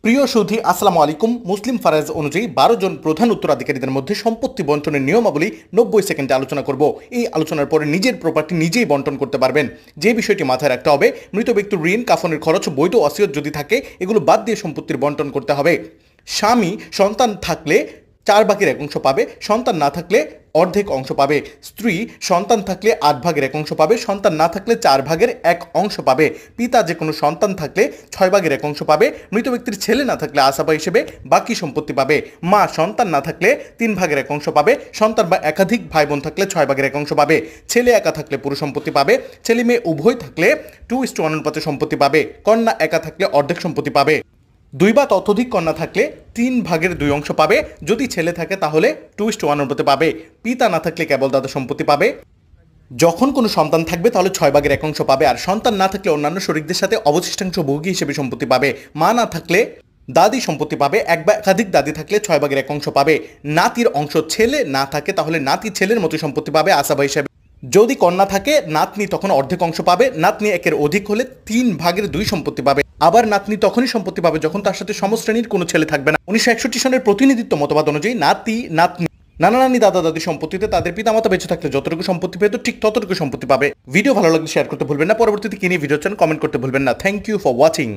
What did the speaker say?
প্রিয় সুধী আসসালামু আলাইকুম। মুসলিম ফারাজ অনুযায়ী 12 জন প্রধান উত্তরাধিকারীদের মধ্যে সম্পত্তি বন্টনের নিয়মাবলী 90 সেকেন্ডে আলোচনা করব। এই আলোচনার পরে নিজের প্রপার্টি নিজেই বন্টন করতে পারবেন। যে বিষয়টি মাথায় রাখতে হবে, মৃত ব্যক্তির ঋণ, কাফনের খরচ, বৈধ ওসিয়ত যদি থাকে এগুলো বাদ দিয়ে সম্পত্তির বন্টন করতে হবে। স্বামী সন্তান থাকলে 4/1 পাবে, সন্তান না থাকলে অর্ধেক অংশ পাবে। স্ত্রী সন্তান থাকলে 8/1 পাবে, সন্তান না থাকলে 4/1 পাবে। পিতা যে কোনো সন্তান থাকলে 6/1 পাবে। মৃত ব্যক্তির ছেলে না থাকলে আসাবা হিসেবে বাকি সম্পত্তি পাবে। মা সন্তান না থাকলে 3/1 পাবে, সন্তান বা একাধিক ভাই বোন থাকলে 6/1 পাবে। ছেলে একা থাকলে পুরো সম্পত্তি পাবে, ছেলে মেয়ে উভয় থাকলে 2:1 অনুপাতে সম্পত্তি পাবে। কন্যা একা থাকলে অর্ধেক সম্পত্তি পাবে। 2 বা ততোধিক কন্যা থাকলে 3/2 পাবে। যদি ছেলে থাকে তাহলে 2:1 অনুপাতে পাবে। পিতা না থাকলে কেবল দাদা সম্পত্তি পাবে। যখন কোনো সন্তান থাকবে তাহলে 6/1 পাবে, আর সন্তান না থাকলে অন্যান্য শরীকদের সাথে অবশিষ্টাংশ ভোগী হিসেবে সম্পত্তি পাবে। মা না থাকলে দাদি সম্পত্তি পাবে, এক বা একাধিক দাদি থাকলে 6/1 পাবে। নাতির অংশ ছেলে না থাকে তাহলে নাতি ছেলের মতো সম্পত্তি পাবে আসাবা হিসেবে। যদি কন্যা থাকে নাতনি তখন অর্ধেক অংশ পাবে, নাতনি একের অধিক হলে 3/2 সম্পত্তি পাবে। আবার নাতনি তখনই সম্পত্তি পাবে যখন তার সাথে সমশ্রেণীর কোনো ছেলে থাকবে না। 1961 সনের প্রতিনিধিত্ব মতবাদ অনুযায়ী নাতি নাতনি নানা নানি দাদা দাদি সম্পত্তিতে তাদের পিতামাতা বেঁচে থাকলে যতটুকু সম্পত্তি পেত ঠিক ততটুকু সম্পত্তি পাবে। ভিডিও ভালো লাগলে শেয়ার করতে ভুলবেন না। পরবর্তীতে কি নিয়ে ভিডিও চান কমেন্ট করতে ভুলবেন না। Thank you for watching.